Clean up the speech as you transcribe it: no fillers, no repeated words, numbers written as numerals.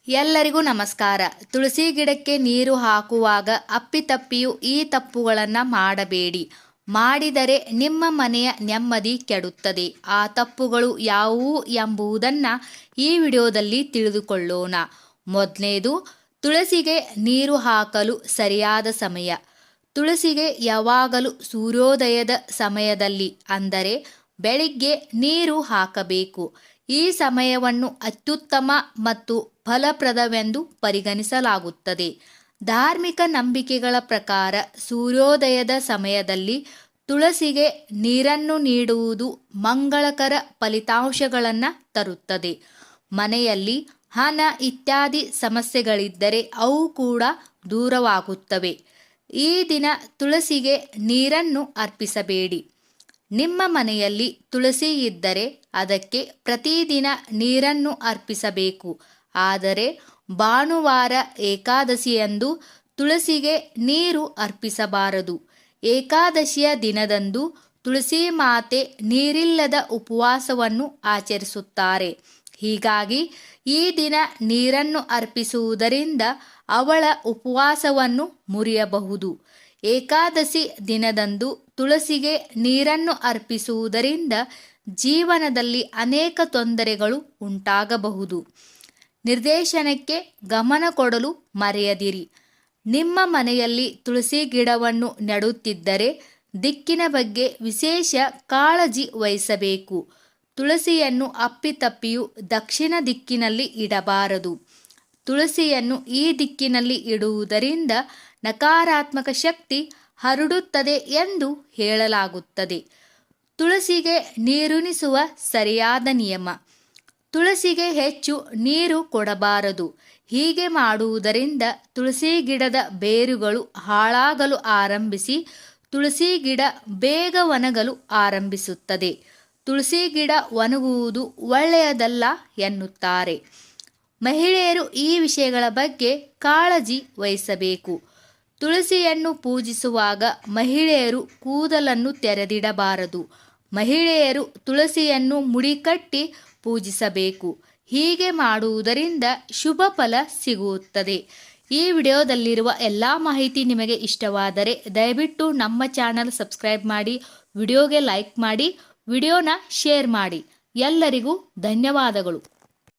ಎಲ್ಲರಿಗೂ ನಮಸ್ಕಾರ. ತುಳಸಿ ಗಿಡಕ್ಕೆ ನೀರು ಹಾಕುವಾಗ ಅಪ್ಪಿತಪ್ಪಿಯೂ ಈ ತಪ್ಪುಗಳನ್ನು ಮಾಡಬೇಡಿ. ಮಾಡಿದರೆ ನಿಮ್ಮ ಮನೆಯ ನೆಮ್ಮದಿ ಕೆಡುತ್ತದೆ. ಆ ತಪ್ಪುಗಳು ಯಾವುವು ಎಂಬುದನ್ನು ಈ ವಿಡಿಯೋದಲ್ಲಿ ತಿಳಿದುಕೊಳ್ಳೋಣ. ಮೊದಲನೇದು, ತುಳಸಿಗೆ ನೀರು ಹಾಕಲು ಸರಿಯಾದ ಸಮಯ. ತುಳಸಿಗೆ ಯಾವಾಗಲೂ ಸೂರ್ಯೋದಯದ ಸಮಯದಲ್ಲಿ ಅಂದರೆ ಬೆಳಿಗ್ಗೆ ನೀರು ಹಾಕಬೇಕು. ಈ ಸಮಯವನ್ನು ಅತ್ಯುತ್ತಮ ಮತ್ತು ಫಲಪ್ರದವೆಂದು ಪರಿಗಣಿಸಲಾಗುತ್ತದೆ. ಧಾರ್ಮಿಕ ನಂಬಿಕೆಗಳ ಪ್ರಕಾರ ಸೂರ್ಯೋದಯದ ಸಮಯದಲ್ಲಿ ತುಳಸಿಗೆ ನೀರನ್ನು ನೀಡುವುದು ಮಂಗಳಕರ ಫಲಿತಾಂಶಗಳನ್ನು ತರುತ್ತದೆ. ಮನೆಯಲ್ಲಿ ಹಣ ಇತ್ಯಾದಿ ಸಮಸ್ಯೆಗಳಿದ್ದರೆ ಅವು ಕೂಡ ದೂರವಾಗುತ್ತವೆ. ಈ ದಿನ ತುಳಸಿಗೆ ನೀರನ್ನು ಅರ್ಪಿಸಬೇಡಿ. ನಿಮ್ಮ ಮನೆಯಲ್ಲಿ ತುಳಸಿ ಇದ್ದರೆ ಅದಕ್ಕೆ ಪ್ರತಿದಿನ ನೀರನ್ನು ಅರ್ಪಿಸಬೇಕು. ಆದರೆ ಭಾನುವಾರ ಏಕಾದಶಿಯಂದು ತುಳಸಿಗೆ ನೀರು ಅರ್ಪಿಸಬಾರದು. ಏಕಾದಶಿಯ ದಿನದಂದು ತುಳಸಿ ಮಾತೆ ನೀರಿಲ್ಲದ ಉಪವಾಸವನ್ನು ಆಚರಿಸುತ್ತಾರೆ. ಹೀಗಾಗಿ ಈ ದಿನ ನೀರನ್ನು ಅರ್ಪಿಸುವುದರಿಂದ ಅವಳ ಉಪವಾಸವನ್ನು ಮುರಿಯಬಹುದು. ಏಕಾದಶಿ ದಿನದಂದು ತುಳಸಿಗೆ ನೀರನ್ನು ಅರ್ಪಿಸುವುದರಿಂದ ಜೀವನದಲ್ಲಿ ಅನೇಕ ತೊಂದರೆಗಳು ಉಂಟಾಗಬಹುದು. ನಿರ್ದೇಶನಕ್ಕೆ ಗಮನ ಕೊಡಲು ಮರೆಯದಿರಿ. ನಿಮ್ಮ ಮನೆಯಲ್ಲಿ ತುಳಸಿ ಗಿಡವನ್ನು ನೆಡುತ್ತಿದ್ದರೆ ದಿಕ್ಕಿನ ಬಗ್ಗೆ ವಿಶೇಷ ಕಾಳಜಿ ವಹಿಸಬೇಕು. ತುಳಸಿಯನ್ನು ಅಪ್ಪಿತಪ್ಪಿಯೂ ದಕ್ಷಿಣ ದಿಕ್ಕಿನಲ್ಲಿ ಇಡಬಾರದು. ತುಳಸಿಯನ್ನು ಈ ದಿಕ್ಕಿನಲ್ಲಿ ಇಡುವುದರಿಂದ ನಕಾರಾತ್ಮಕ ಶಕ್ತಿ ಹರಡುತ್ತದೆ ಎಂದು ಹೇಳಲಾಗುತ್ತದೆ. ತುಳಸಿಗೆ ನೀರುಣಿಸುವ ಸರಿಯಾದ ನಿಯಮ. ತುಳಸಿಗೆ ಹೆಚ್ಚು ನೀರು ಕೊಡಬಾರದು. ಹೀಗೆ ಮಾಡುವುದರಿಂದ ತುಳಸಿ ಗಿಡದ ಬೇರುಗಳು ಹಾಳಾಗಲು ಆರಂಭಿಸಿ ತುಳಸಿ ಗಿಡ ಬೇಗ ಒಣಗಲು ಆರಂಭಿಸುತ್ತದೆ. ತುಳಸಿ ಗಿಡ ಒಣಗುವುದು ಒಳ್ಳೆಯದಲ್ಲ ಎನ್ನುತ್ತಾರೆ. ಮಹಿಳೆಯರು ಈ ವಿಷಯಗಳ ಬಗ್ಗೆ ಕಾಳಜಿ ವಹಿಸಬೇಕು. ತುಳಸಿಯನ್ನು ಪೂಜಿಸುವಾಗ ಮಹಿಳೆಯರು ಕೂದಲನ್ನು ತೆರೆದಿಡಬಾರದು. ಮಹಿಳೆಯರು ತುಳಸಿಯನ್ನು ಮುಡಿಕಟ್ಟಿ ಪೂಜಿಸಬೇಕು. ಹೀಗೆ ಮಾಡುವುದರಿಂದ ಶುಭ ಫಲ ಸಿಗುತ್ತದೆ. ಈ ವಿಡಿಯೋದಲ್ಲಿರುವ ಎಲ್ಲ ಮಾಹಿತಿ ನಿಮಗೆ ಇಷ್ಟವಾದರೆ ದಯವಿಟ್ಟು ನಮ್ಮ ಚಾನಲ್ ಸಬ್ಸ್ಕ್ರೈಬ್ ಮಾಡಿ, ವಿಡಿಯೋಗೆ ಲೈಕ್ ಮಾಡಿ, ವಿಡಿಯೋನ ಶೇರ್ ಮಾಡಿ. ಎಲ್ಲರಿಗೂ ಧನ್ಯವಾದಗಳು.